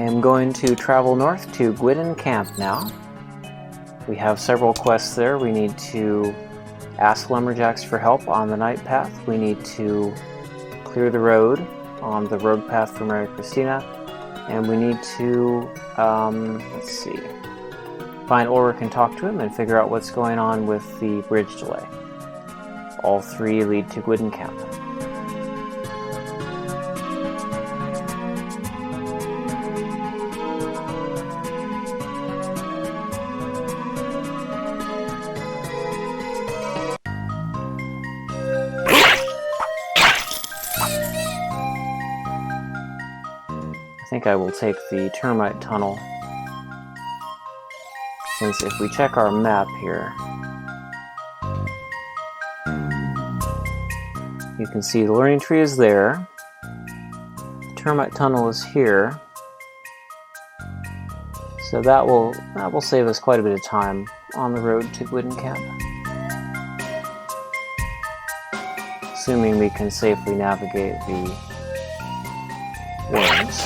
am going to travel north to Gwyden Camp now. We have several quests there. We need to ask lumberjacks for help on the night path. We need to clear the road on the road path for Mary Christina. And we need to, find Ulrich and talk to him and figure out what's going on with the bridge delay. All three lead to Gwyden Camp. I think I will take the termite tunnel, since if we check our map here, you can see the learning tree is there, the termite tunnel is here, so that will save us quite a bit of time on the road to Gwyden Camp. Assuming we can safely navigate the worms.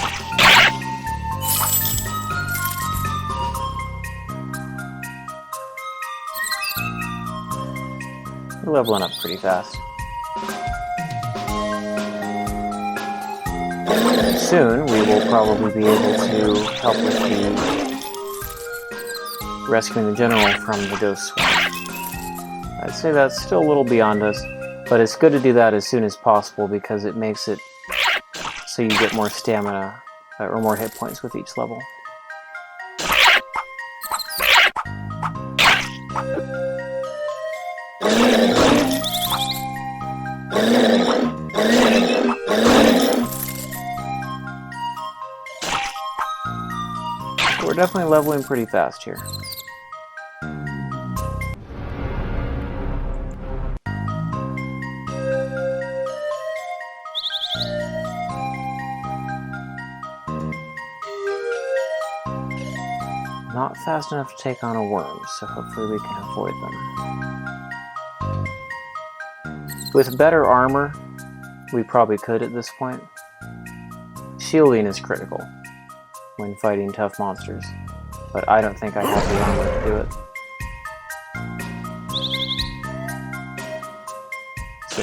We're leveling up pretty fast. Soon we will probably be able to help with the rescuing the general from the ghost swarm. I'd say that's still a little beyond us, but it's good to do that as soon as possible because it makes it so you get more stamina or more hit points with each level. We're definitely leveling pretty fast here. Not fast enough to take on a worm, so hopefully we can avoid them. With better armor, we probably could at this point. Shielding is critical when fighting tough monsters, but I don't think I have the armor to do it. So,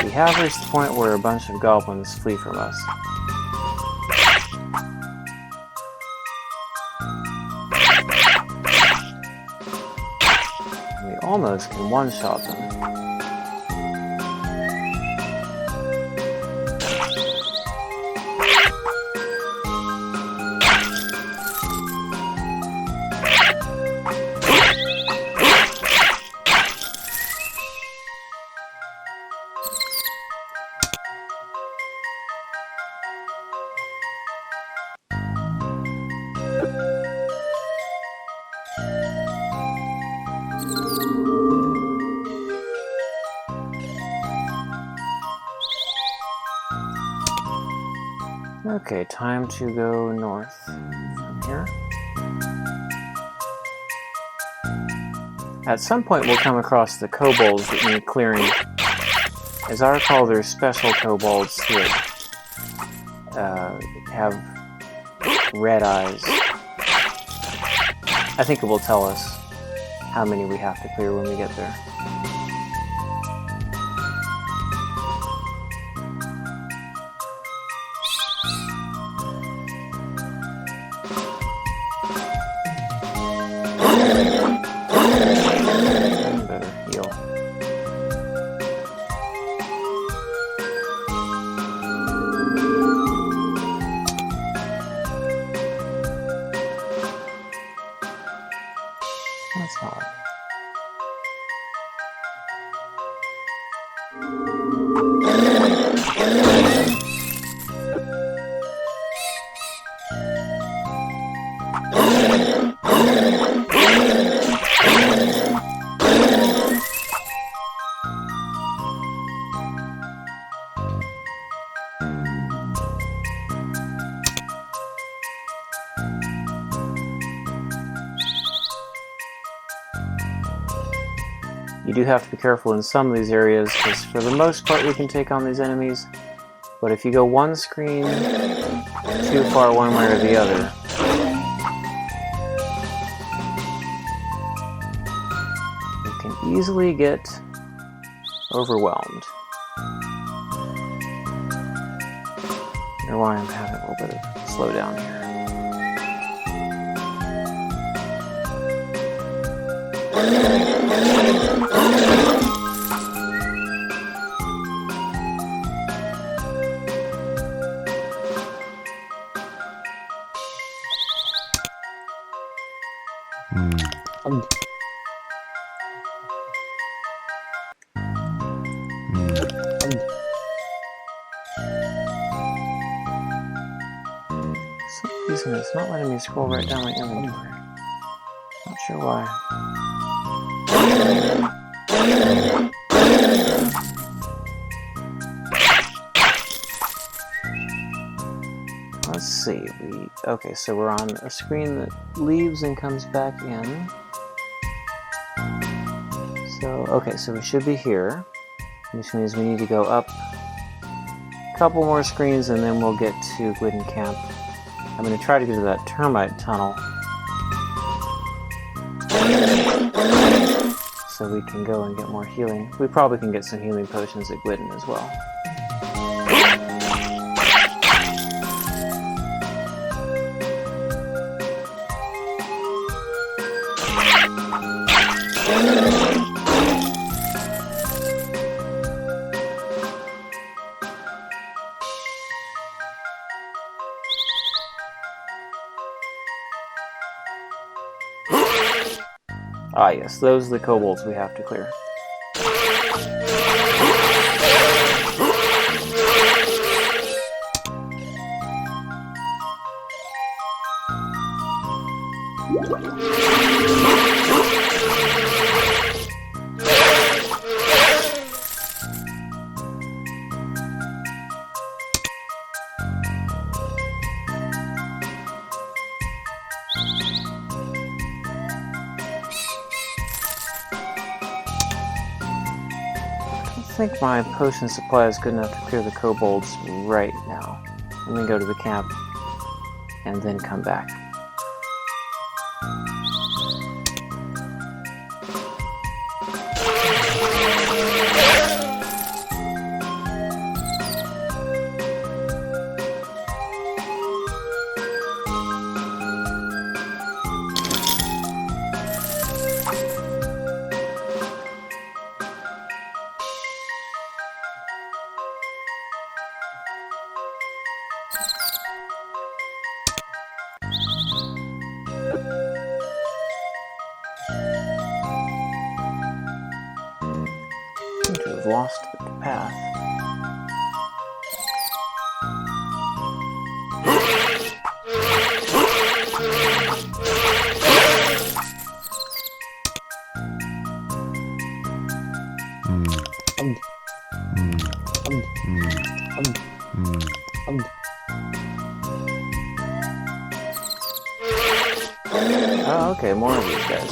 we have reached the point where a bunch of goblins flee from us. We almost can one-shot them. Okay, time to go north from here. At some point we'll come across the kobolds that need clearing. As I recall, there's special kobolds that have red eyes. I think it will tell us how many we have to clear when we get there. Better heal. That's odd. You do have to be careful in some of these areas, because for the most part we can take on these enemies, but if you go one screen too far one way or the other, you can easily get overwhelmed. I wonder why I'm having a little bit of slowdown here. For some reason it's not letting me scroll right down my inventory. Not sure why. Let's see. Okay, so we're on a screen that leaves and comes back in. So we should be here, which means we need to go up a couple more screens and then we'll get to Gwyden Camp. I'm going to try to get to that termite tunnel so we can go and get more healing. We probably can get some healing potions at Gwyden as well. Ah yes, those are the kobolds we have to clear. I think my potion supply is good enough to clear the kobolds right now. I'm going to go to the camp and then come back. I seem to have lost the path. Oh, okay, more of these guys.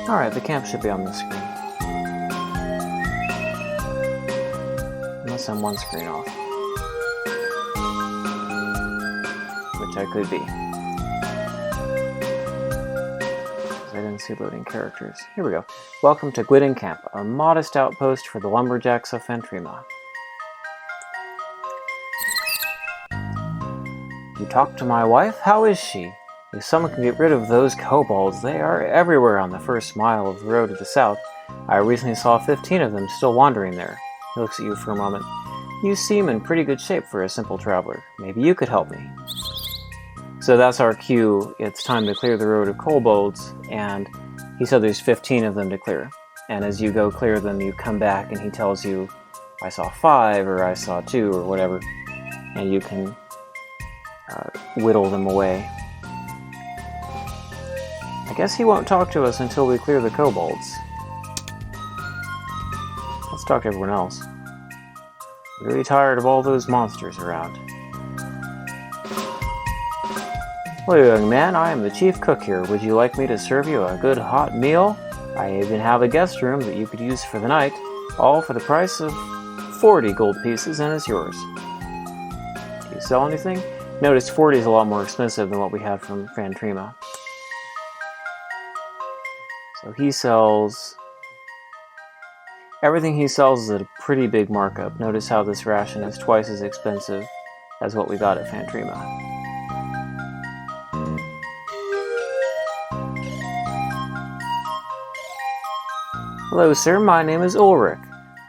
Alright, the camp should be on this screen. Unless I'm one screen off. Which I could be. Because I didn't see loading characters. Here we go. Welcome to Gwyden Camp, a modest outpost for the lumberjacks of Fentrima. You talked to my wife? How is she? If someone can get rid of those kobolds, they are everywhere on the first mile of the road to the south. I recently saw 15 of them still wandering there. He looks at you for a moment. You seem in pretty good shape for a simple traveler. Maybe you could help me. So that's our cue. It's time to clear the road of kobolds, and he said there's 15 of them to clear. And as you go clear them, you come back and he tells you, I saw 5 or I saw 2 or whatever, and you can whittle them away. I guess he won't talk to us until we clear the kobolds. Let's talk to everyone else. Really tired of all those monsters around. Hello, young man. I am the chief cook here. Would you like me to serve you a good hot meal? I even have a guest room that you could use for the night, all for the price of 40 gold pieces, and it's yours. Do you sell anything? Notice 40 is a lot more expensive than what we had from Fantrima. So he sells... Everything he sells is at a pretty big markup. Notice how this ration is twice as expensive as what we got at Fantrima. Hello, sir. My name is Ulrich.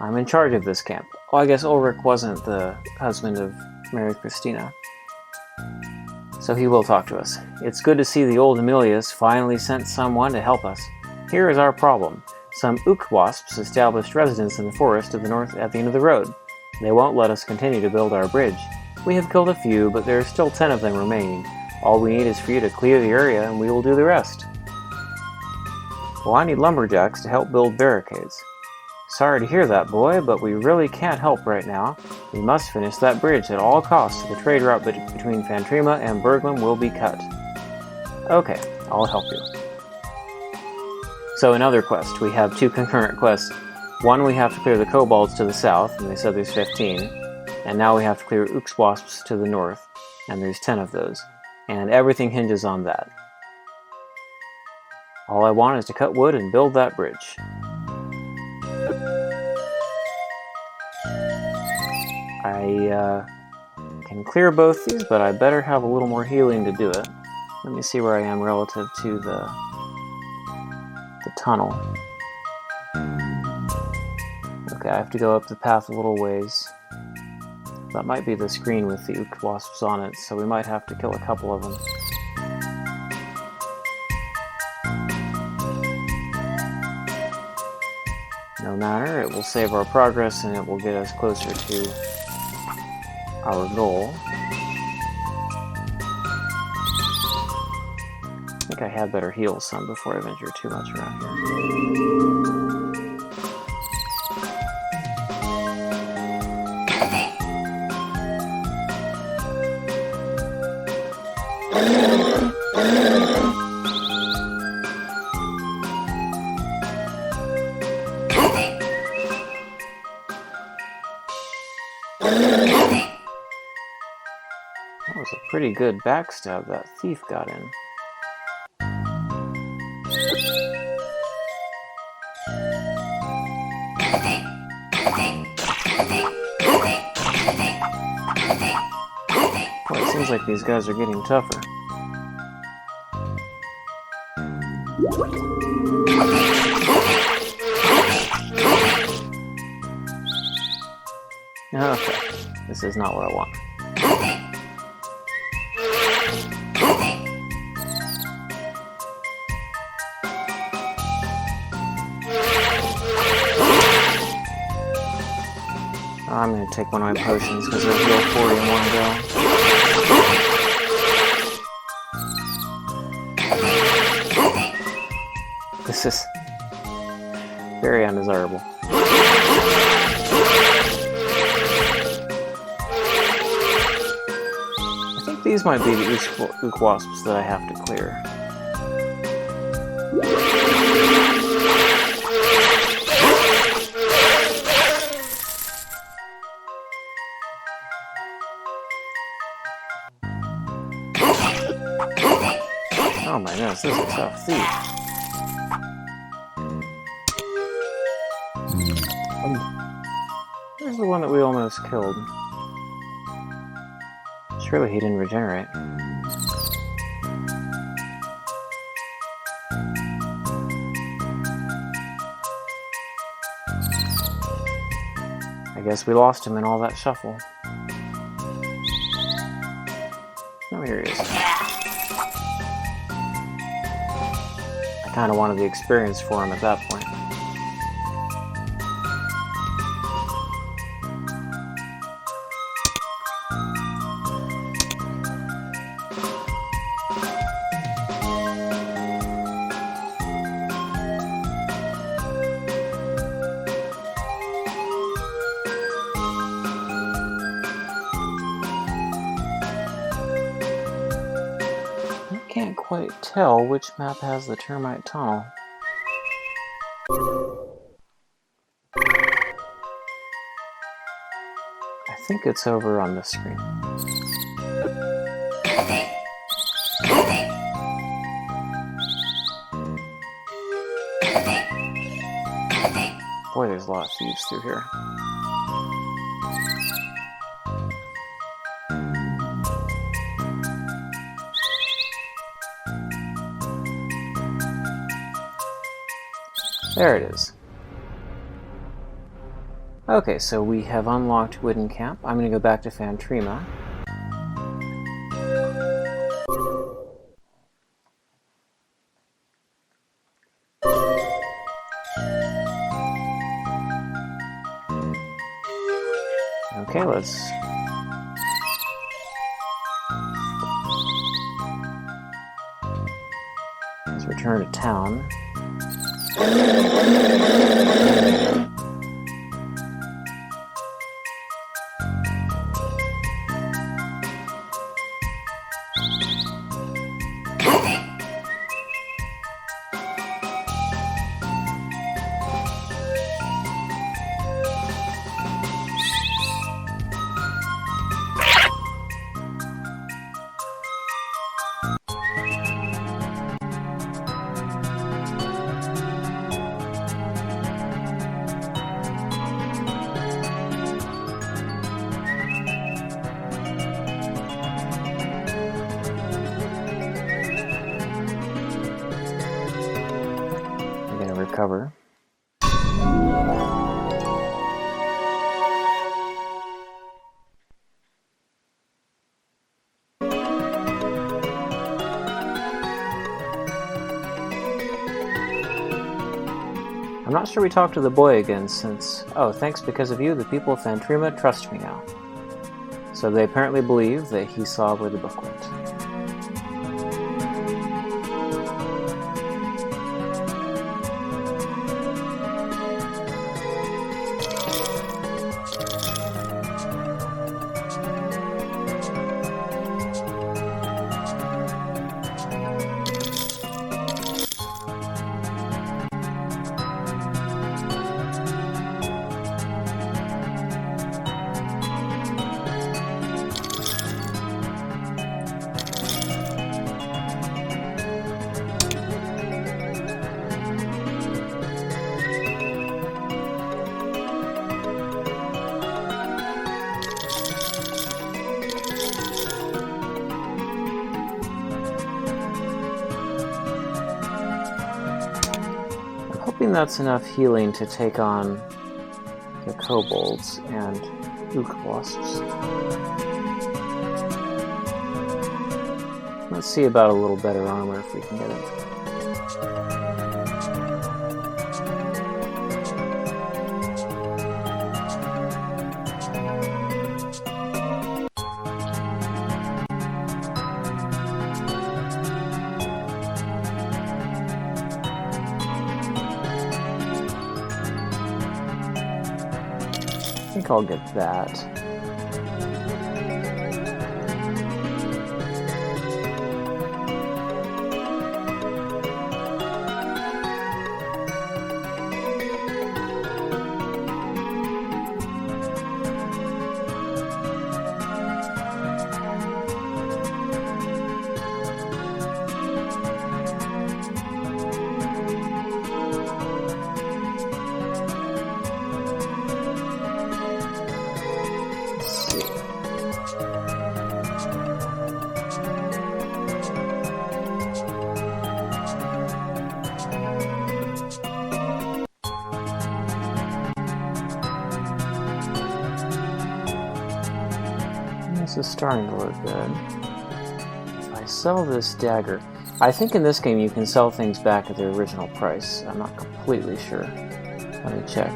I'm in charge of this camp. Oh, I guess Ulrich wasn't the husband of Mary Christina. So he will talk to us. It's good to see the old Emilius finally sent someone to help us. Here is our problem. Some ook wasps established residence in the forest to the north at the end of the road. They won't let us continue to build our bridge. We have killed a few, but there are still 10 of them remaining. All we need is for you to clear the area, and we will do the rest. Well, I need lumberjacks to help build barricades. Sorry to hear that, boy, but we really can't help right now. We must finish that bridge at all costs, so the trade route between Fantrima and Berglum will be cut. Okay, I'll help you. So another quest. We have 2 concurrent quests. One, we have to clear the kobolds to the south, and they said there's 15. And now we have to clear ook wasps to the north, and there's 10 of those. And everything hinges on that. All I want is to cut wood and build that bridge. I can clear both these, but I better have a little more healing to do it. Let me see where I am relative to the tunnel. Okay, I have to go up the path a little ways. That might be the screen with the ook wasps on it, so we might have to kill a couple of them. No matter, it will save our progress and it will get us closer to our goal. I think I had better heal some before I venture too much around here. That was a pretty good backstab that thief got in. Well, it seems like these guys are getting tougher. Okay, this is not what I want. I'm going to take one of my potions because they'll heal 40 in one go. This is very undesirable. I think these might be the ook wasps that I have to clear. Oh my goodness, this is a tough thief. There's the one that we almost killed. Surely he didn't regenerate. I guess we lost him in all that shuffle. Oh, here he is. I kind of wanted the experience for him at that point. can't quite tell which map has the termite tunnel. I think it's over on this screen. Boy, there's a lot of thieves through here. There it is. Okay, so we have unlocked Gwyden Camp. I'm going to go back to Fantrima. Okay, let's return to town. Recover. I'm not sure we talked to the boy again since... Oh, thanks, because of you, the people of Fantrima trust me now. So they apparently believe that he saw where the book went. That's enough healing to take on the kobolds and ook wasps. Let's see about a little better armor if we can get it. I think I'll get that. This is starting to look good. If I sell this dagger... I think in this game you can sell things back at their original price. I'm not completely sure. Let me check.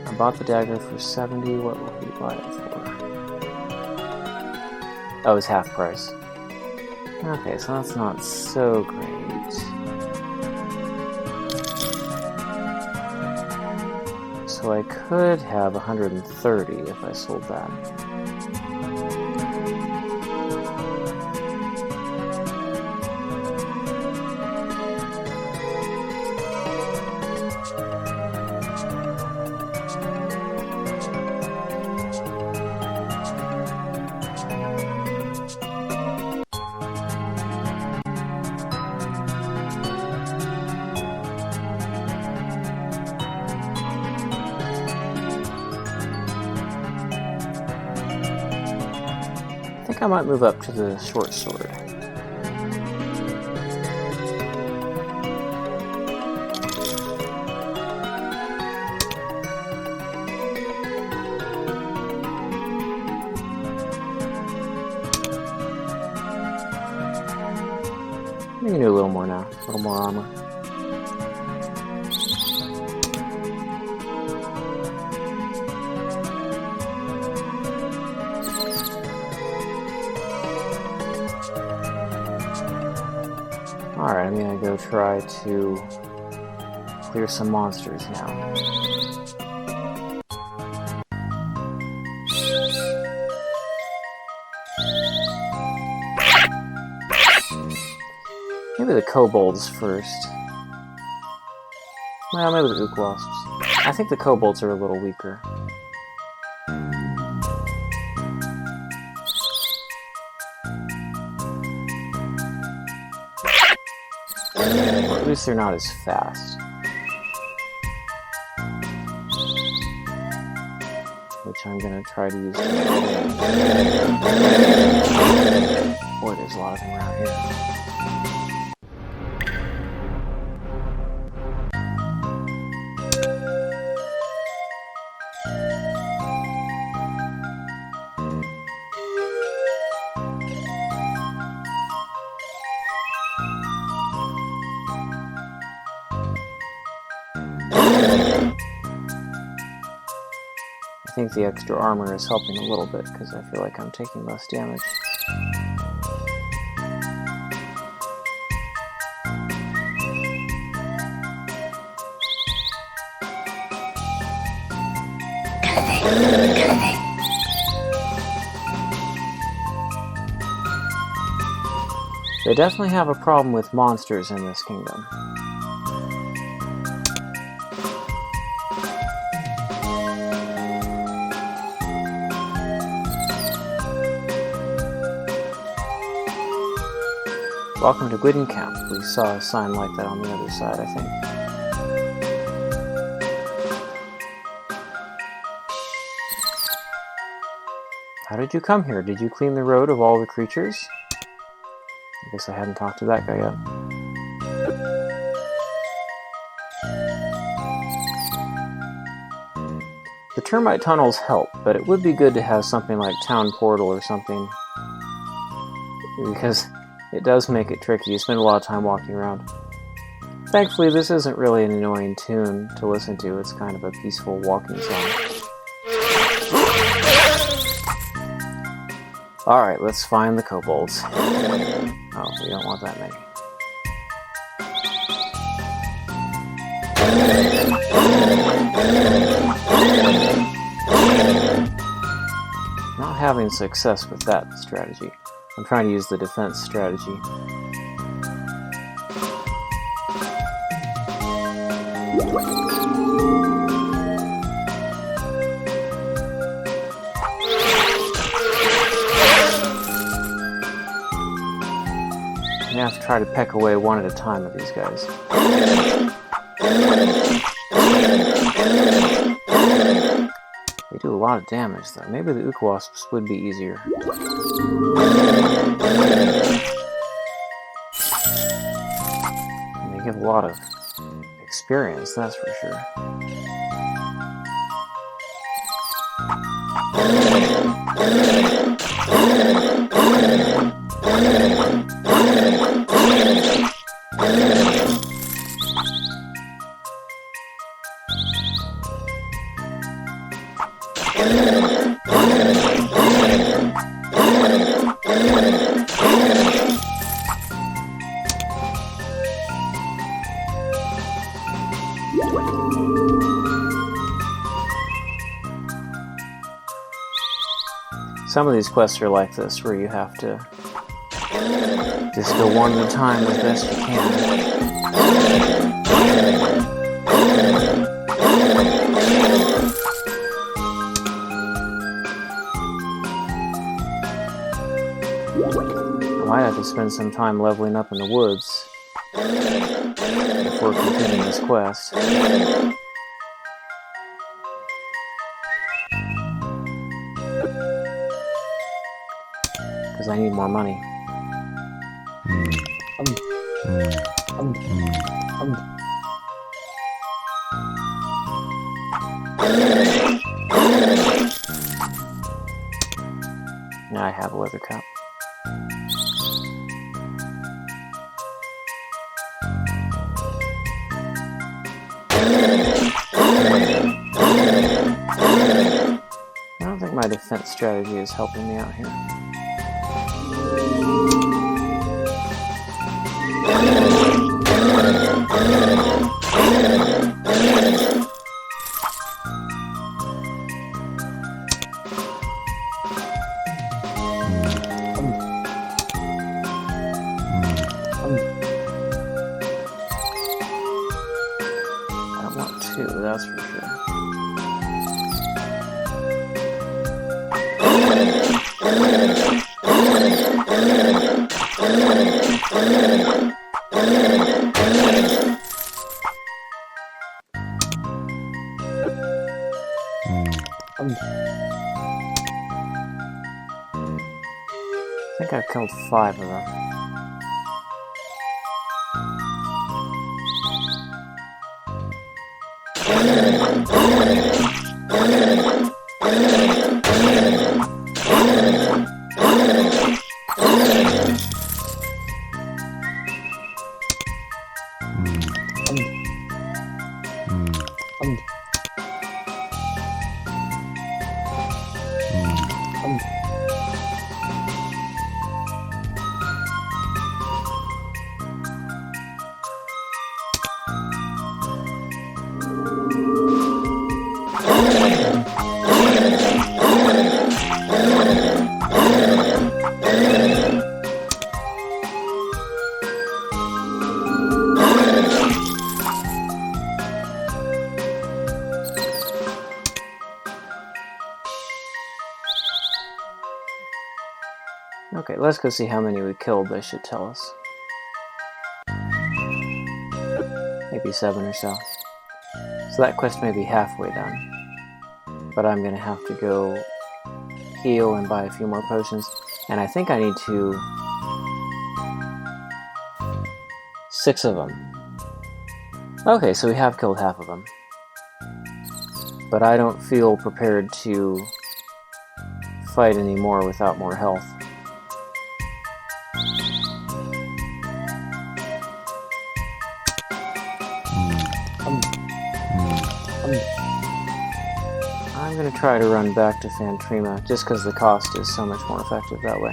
I bought the dagger for 70. What will we buy it for? Oh, it's half price. Okay, so that's not so great. So I could have 130 if I sold that. I might move up to the short sword. We can do a little more now, a little more armor. Alright, I'm gonna go try to clear some monsters now. Maybe the kobolds first. Well, maybe the ook wasps. I think the kobolds are a little weaker. Or at least they're not as fast. Which I'm gonna try to use. Boy, there's a lot of them around here. I think the extra armor is helping a little bit because I feel like I'm taking less damage. They definitely have a problem with monsters in this kingdom. Welcome to Gwyden Camp. We saw a sign like that on the other side, I think. How did you come here? Did you clean the road of all the creatures? I guess I hadn't talked to that guy yet. The termite tunnels help, but it would be good to have something like Town Portal or something, because it does make it tricky. You spend a lot of time walking around. Thankfully, this isn't really an annoying tune to listen to. It's kind of a peaceful walking song. Alright, let's find the kobolds. Oh, we don't want that many. Not having success with that strategy. I'm trying to use the defense strategy. I'm gonna have to try to peck away one at a time with these guys. They do a lot of damage though. Maybe the ook wasps would be easier. And they give a lot of experience, that's for sure. Some of these quests are like this, where you have to just go one at a time as best you can. I might have to spend some time leveling up in the woods before completing this quest. because I need more money. Now I have a leather cap. I don't think my defense strategy is helping me out here. I don't want two, that's for sure. I think I've killed 5 of them. Okay, let's go see how many we killed. They should tell us. Maybe 7 or so. So that quest may be halfway done. But I'm going to have to go heal and buy a few more potions. And I think I need 6 of them. Okay, so we have killed half of them. But I don't feel prepared to fight anymore without more health. I'm going to try to run back to Fantrima, just because the cost is so much more effective that way.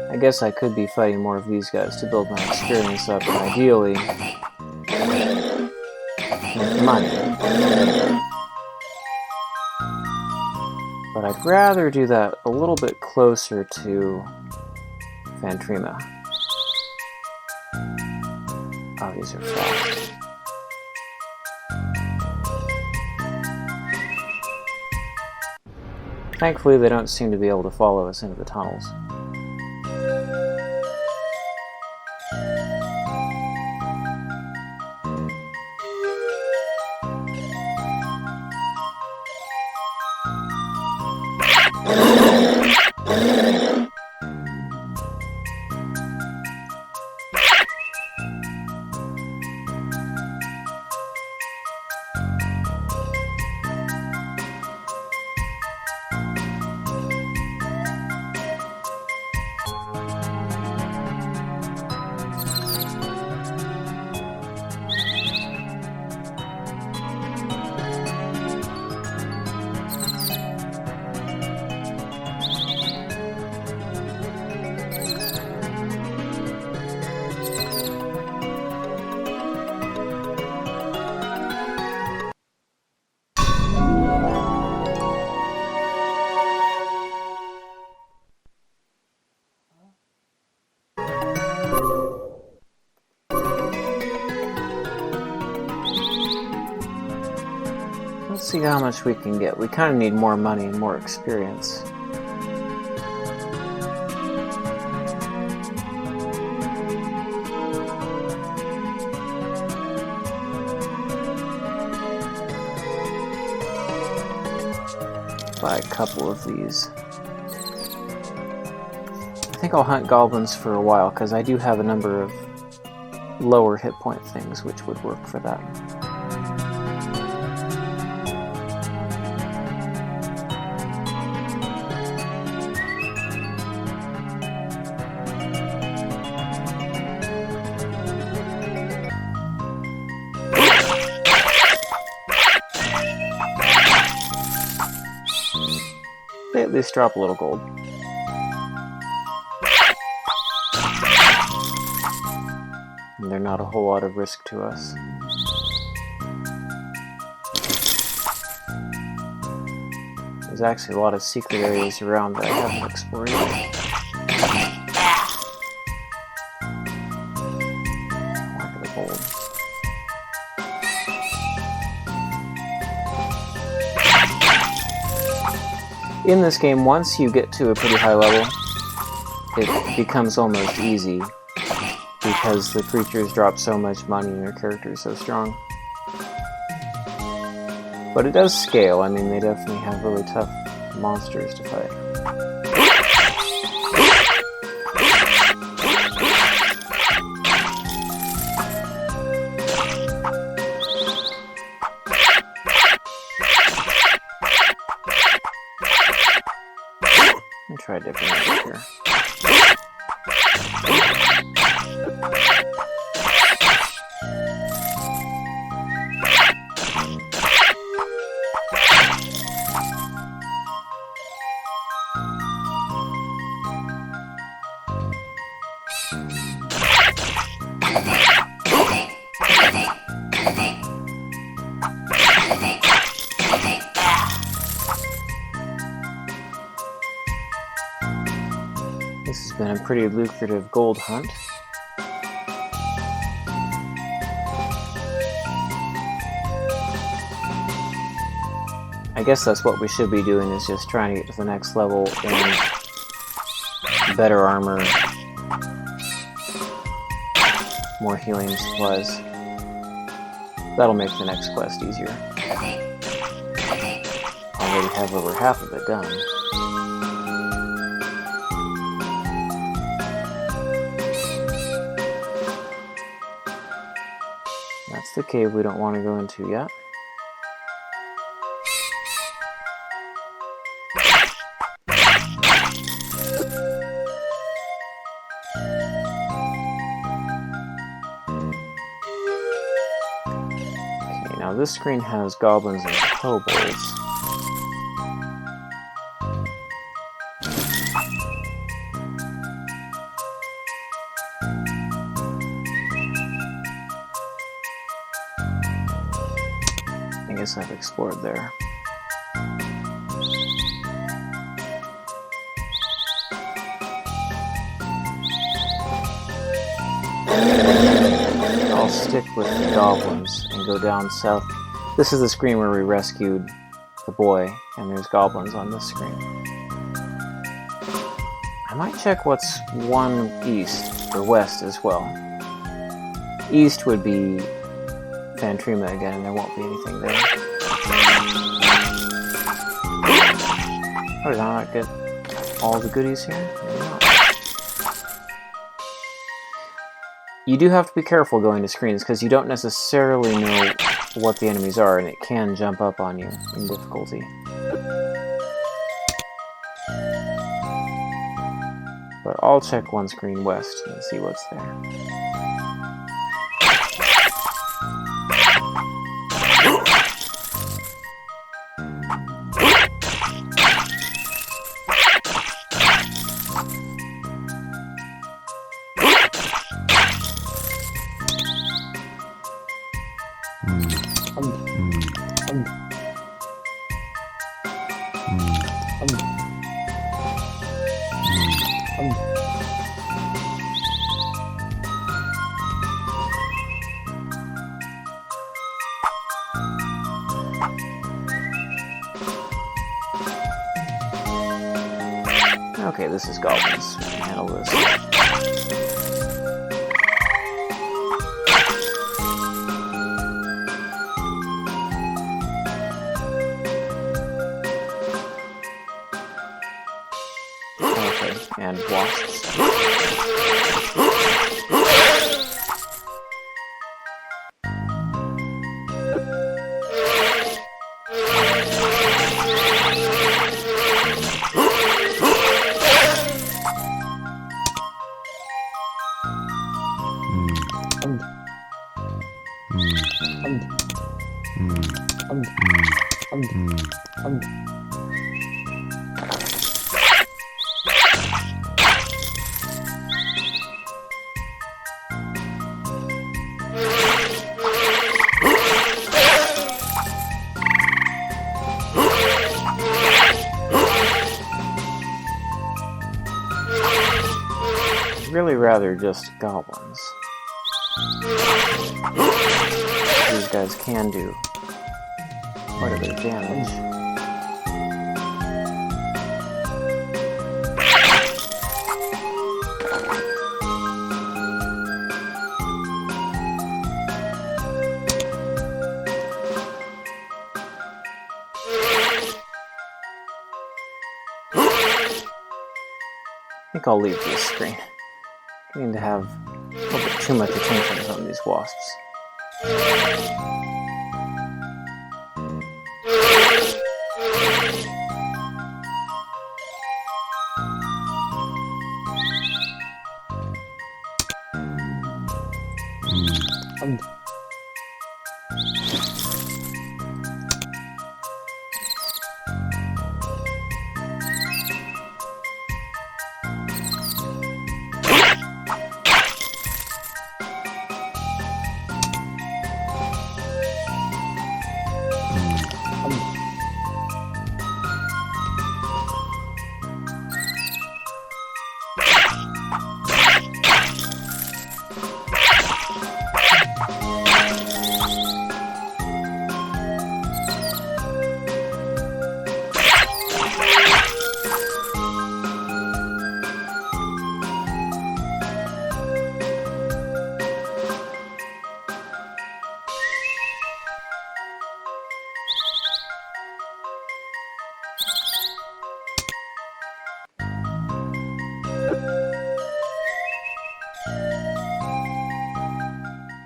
I guess I could be fighting more of these guys to build my experience up, and ideally make money. But I'd rather do that a little bit closer to Fantrima. Oh, these are fast. Thankfully, they don't seem to be able to follow us into the tunnels. Let's see how much we can get. We kind of need more money and more experience. Buy a couple of these. I think I'll hunt goblins for a while because I do have a number of lower hit point things which would work for that. They at least drop a little gold. And they're not a whole lot of risk to us. There's actually a lot of secret areas around that I haven't explored yet. Look at the gold. In this game, once you get to a pretty high level, it becomes almost easy because the creatures drop so much money and your character is so strong. But it does scale. I mean, they definitely have really tough monsters to fight. Try a different one here. This has been a pretty lucrative gold hunt. I guess that's what we should be doing, is just trying to get to the next level in better armor, more healing supplies. That'll make the next quest easier. Already have over half of it done. That's the cave we don't want to go into yet. Okay, now this screen has goblins and kobolds. I guess I've explored there. I'll stick with the goblins and go down south. This is the screen where we rescued the boy, and there's goblins on this screen. I might check what's one east or west as well. East would be Fantrima again, and there won't be anything there. Oh, did I not get all the goodies here? Maybe not. You do have to be careful going to screens, because you don't necessarily know what the enemies are, and it can jump up on you in difficulty. But I'll check one screen west and see what's there. Okay, this is goblins. We can handle this. Okay, and wasps. Really rather just goblins. These guys can do quite a bit of damage. I think I'll leave this screen. Getting to have a little bit too much attention from these wasps.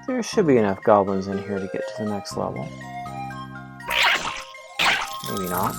There should be enough goblins in here to get to the next level. Maybe not.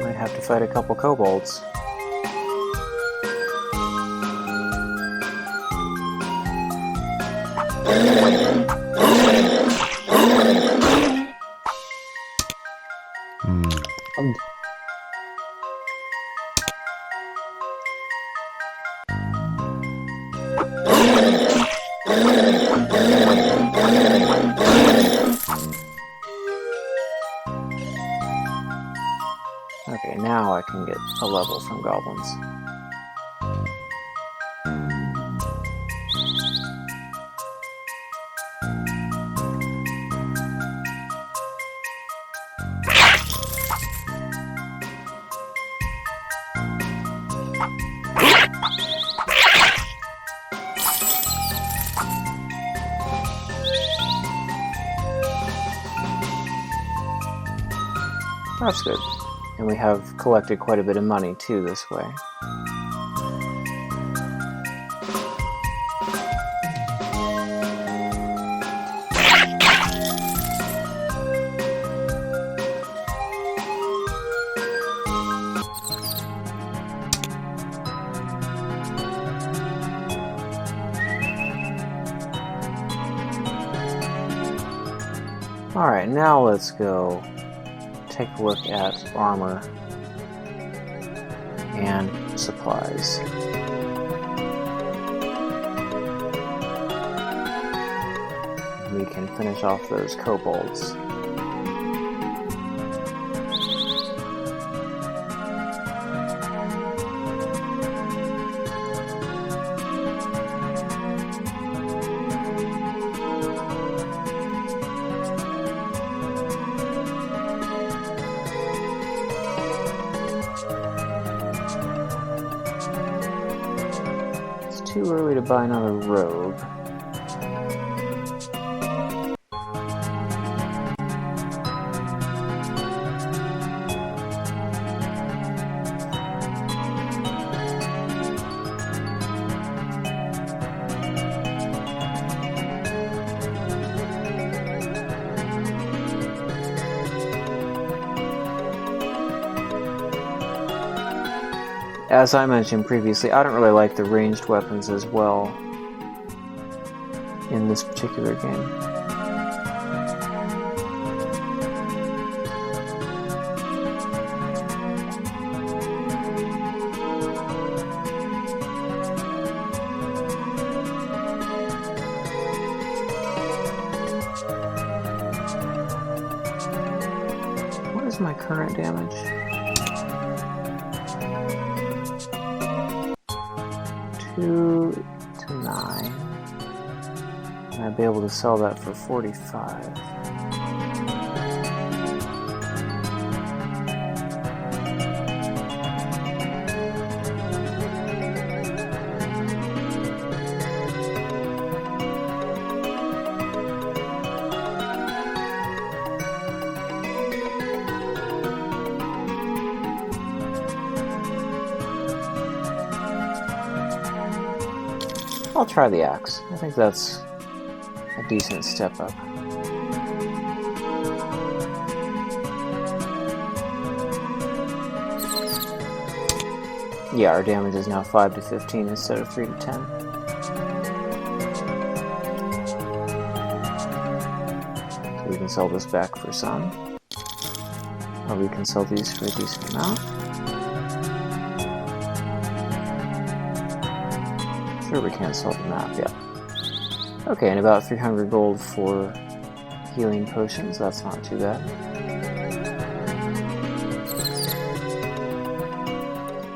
Might have to fight a couple kobolds. Okay, now I can get a level from goblins. That's good. And we have collected quite a bit of money too this way. Alright, now let's go take a look at armor and supplies. We can finish off those kobolds. Too early to buy another robe. As I mentioned previously, I don't really like the ranged weapons as well in this particular game. What is my current damage? 2 to 9. And I'd be able to sell that for 45. I'll try the axe. I think that's a decent step up. Yeah, our damage is now 5 to 15 instead of 3 to 10. So we can sell this back for some. Or we can sell these for a decent amount. Sure, we can't sell the map yet. Okay, and about 300 gold for healing potions. That's not too bad.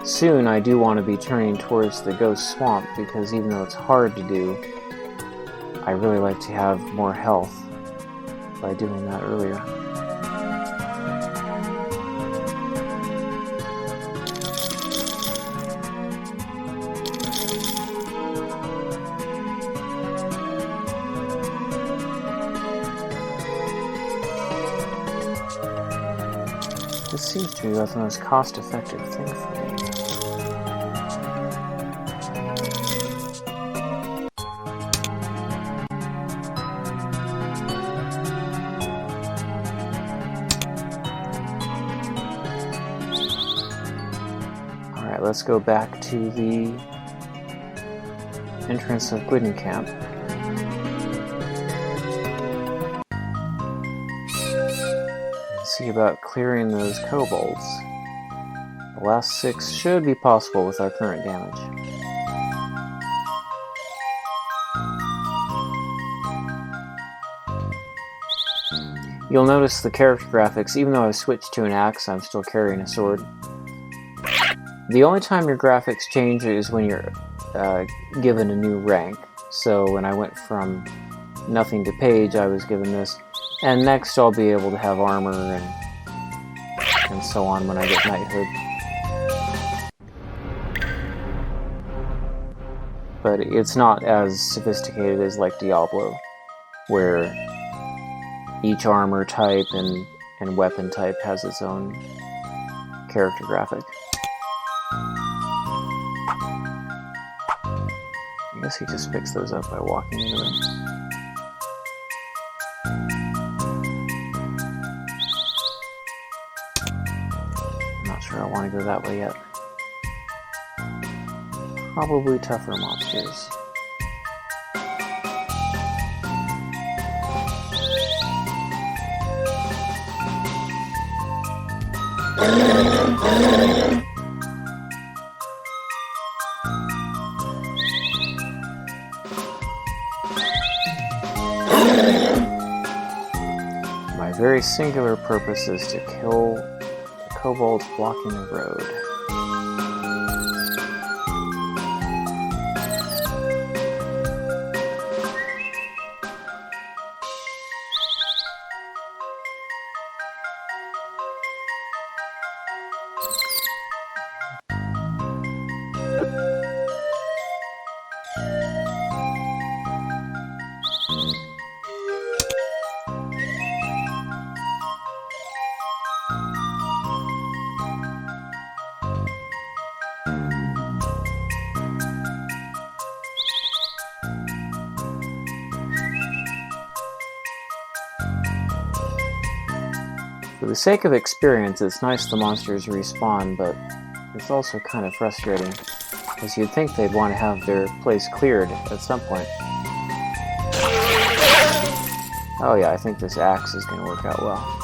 Soon, I do want to be turning towards the Ghost Swamp, because even though it's hard to do, I really like to have more health by doing that earlier. This seems to be about the most cost-effective thing for me. Alright, let's go back to the entrance of Gwyden Camp. See about clearing those kobolds. The last 6 should be possible with our current damage. You'll notice the character graphics, even though I've switched to an axe, I'm still carrying a sword. The only time your graphics change is when you're given a new rank. So when I went from nothing to page, I was given this. And next I'll be able to have armor and so on when I get knighthood. But it's not as sophisticated as like Diablo, where each armor type and weapon type has its own character graphic. I guess he just picks those up by walking into them. I want to go that way yet. Probably tougher monsters. My very singular purpose is to kill the kobolds blocking the road. For the sake of experience, it's nice the monsters respawn, but it's also kind of frustrating, because you'd think they'd want to have their place cleared at some point. Oh yeah, I think this axe is going to work out well.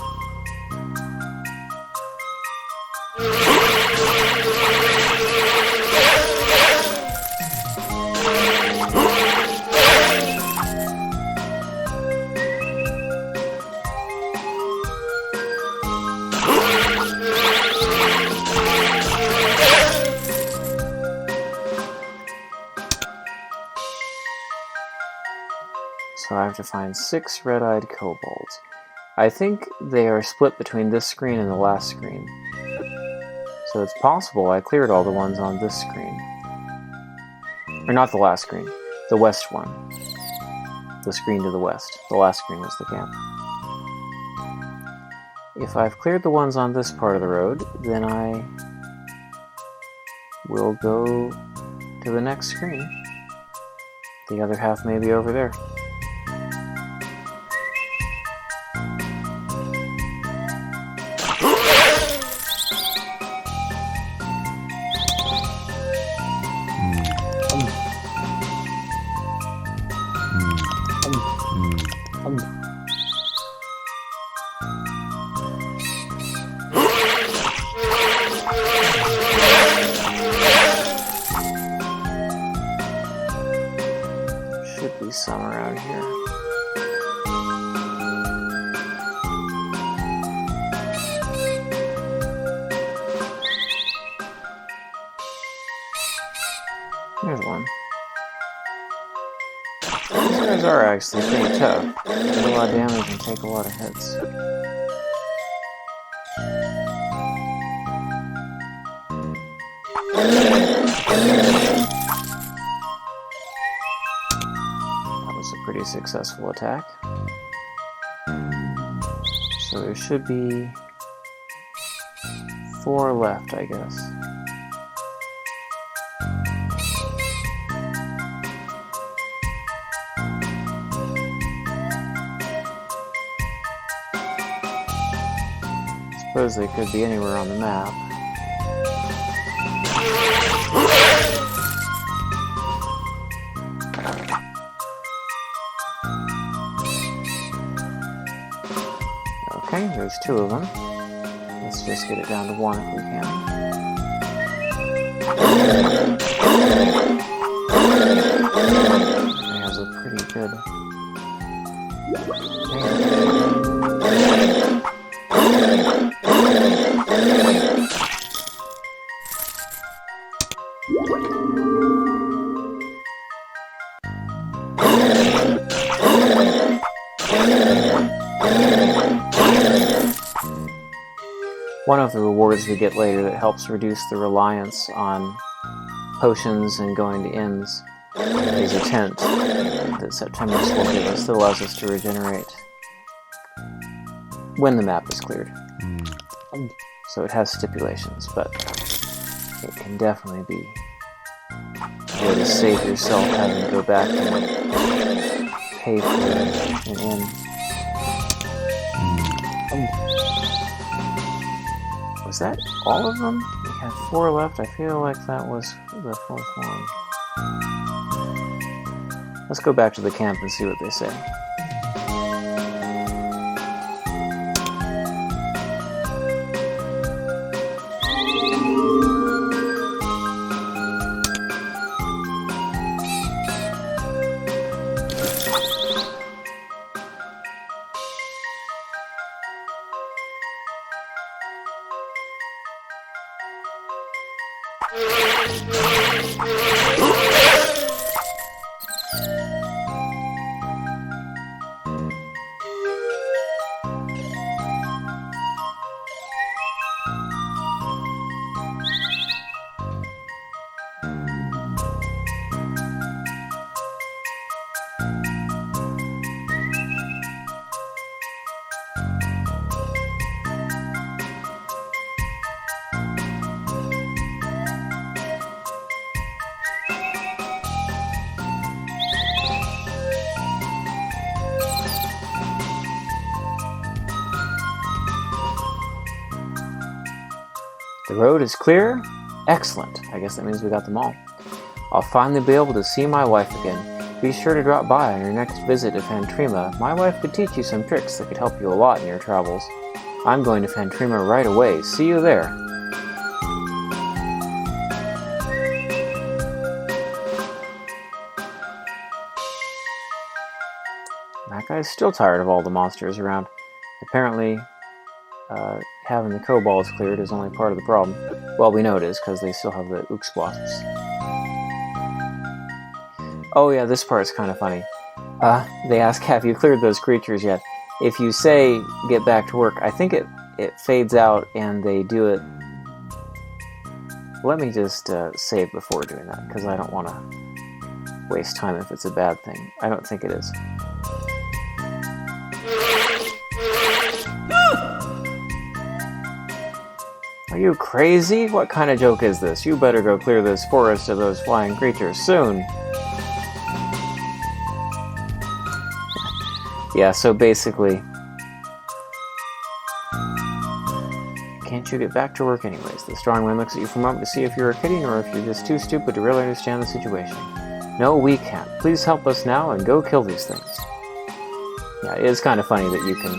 So I have to find 6 red-eyed kobolds. I think they are split between this screen and the last screen. So it's possible I cleared all the ones on this screen. Or not the last screen, the west one. The screen to the west. The last screen was the camp. If I've cleared the ones on this part of the road, then I will go to the next screen. The other half may be over there. Should be some around here. There's one. These guys are actually pretty tough. They do a lot of damage and take a lot of hits. That was a pretty successful attack. So there should be 4 left, I guess. I suppose they could be anywhere on the map. Okay, there's 2 of them. Let's just get it down to 1 if we can. He has a pretty good... One of the rewards we get later that helps reduce the reliance on potions and going to inns is a tent that September's will give us that allows us to regenerate when the map is cleared. So it has stipulations, but it can definitely be a way to save yourself having to go back and pay for an inn. Was that all of them? We had 4 left. I feel like that was the 4th one. Let's go back to the camp and see what they say. The road is clear? Excellent. I guess that means we got them all. I'll finally be able to see my wife again. Be sure to drop by on your next visit to Fantrima. My wife could teach you some tricks that could help you a lot in your travels. I'm going to Fantrima right away. See you there. That guy's still tired of all the monsters around. Apparently, having the kobolds cleared is only part of the problem. Well, we know it is, because they still have the wasps. Oh yeah, this part's kind of funny. They ask, have you cleared those creatures yet? If you say, get back to work, I think it fades out and they do it... Let me just save before doing that, because I don't want to waste time if it's a bad thing. I don't think it is. Are you crazy? What kind of joke is this? You better go clear this forest of those flying creatures soon. Yeah, so basically... Can't you get back to work anyways? The strong man looks at you for a moment to see if you're kidding or if you're just too stupid to really understand the situation. No, we can't. Please help us now and go kill these things. Yeah, it is kind of funny that you can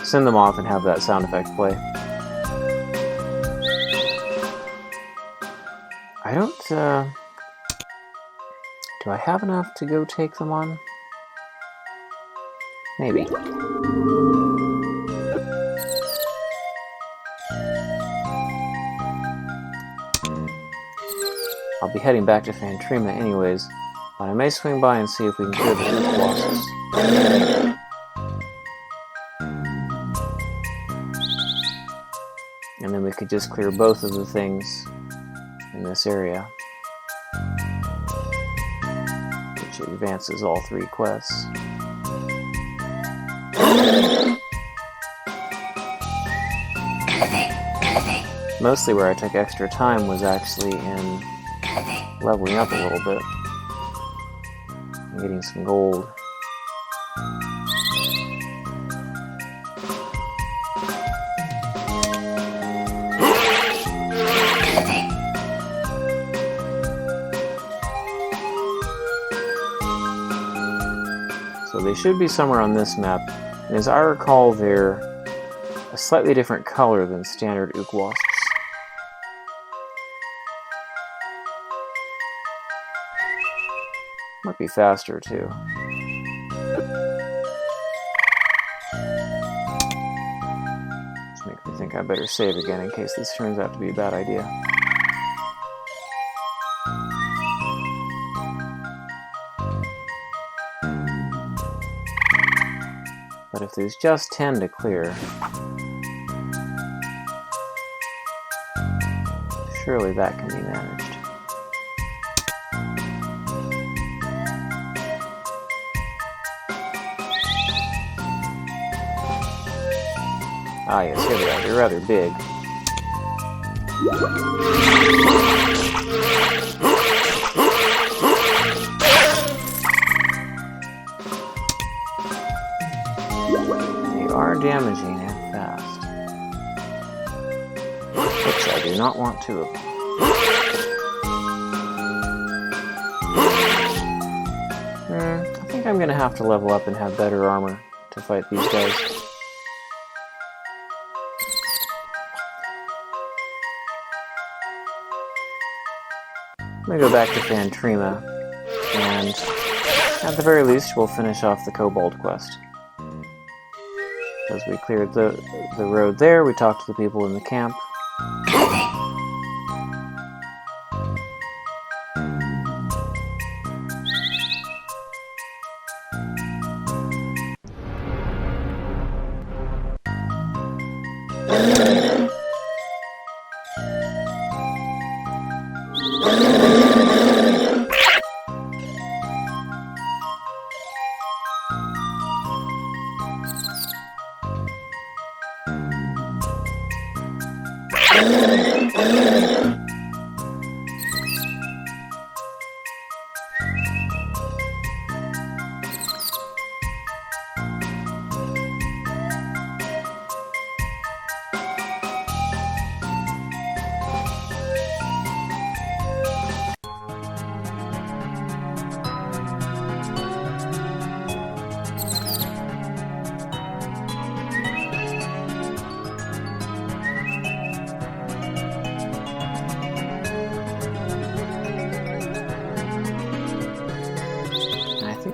send them off and have that sound effect play. I don't, do I have enough to go take them on? Maybe. I'll be heading back to Fantrima anyways, but I may swing by and see if we can clear the wasps. And then we could just clear both of the things in this area, which advances all 3 quests. Mostly where I took extra time was actually in leveling up a little bit and getting some gold. So they should be somewhere on this map, and as I recall, they're a slightly different color than standard wasps. Might be faster too. Which makes me think I better save again in case this turns out to be a bad idea. But if there's just 10 to clear, surely that can be managed. Ah yes, here they are. They're rather big. They are damaging and fast. Which I do not want 2 of them. I think I'm going to have to level up and have better armor to fight these guys. I'm going to go back to Fantrima, and at the very least, we'll finish off the Kobold quest. As we cleared the road there, we talked to the people in the camp.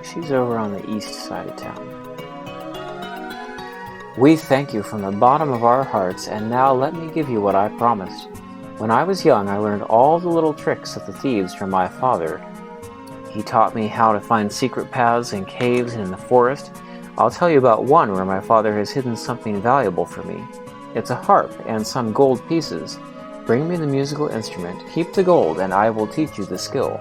She's over on the east side of town. We thank you from the bottom of our hearts, and now let me give you what I promised. When I was young, I learned all the little tricks of the thieves from my father. He taught me how to find secret paths in caves and in the forest. I'll tell you about one where my father has hidden something valuable for me. It's a harp and some gold pieces. Bring me the musical instrument, keep the gold, and I will teach you the skill.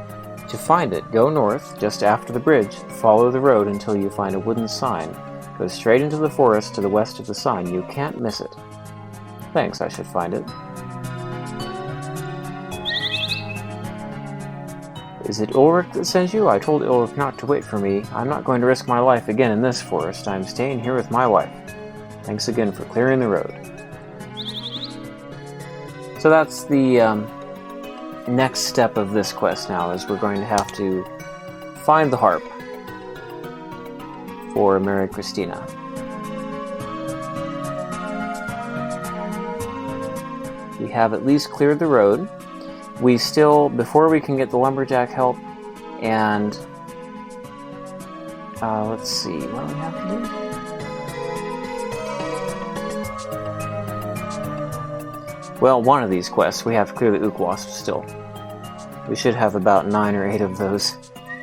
To find it, go north, just after the bridge, follow the road until you find a wooden sign. Go straight into the forest to the west of the sign. You can't miss it. Thanks, I should find it. Is it Ulrich that sends you? I told Ulrich not to wait for me. I'm not going to risk my life again in this forest. I'm staying here with my wife. Thanks again for clearing the road. So that's the next step of this quest now, is we're going to have to find the harp for Mary Christina. We have at least cleared the road. We still, before we can get the lumberjack help, and let's see, what do we have to do? Well, one of these quests, we have to clear the ook wasp still. We should have about 9 or 8 of those.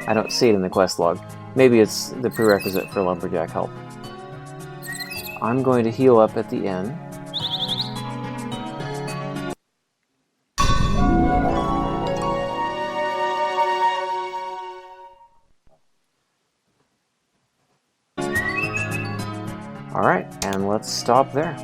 I don't see it in the quest log. Maybe it's the prerequisite for lumberjack help. I'm going to heal up at the inn. Alright, and let's stop there.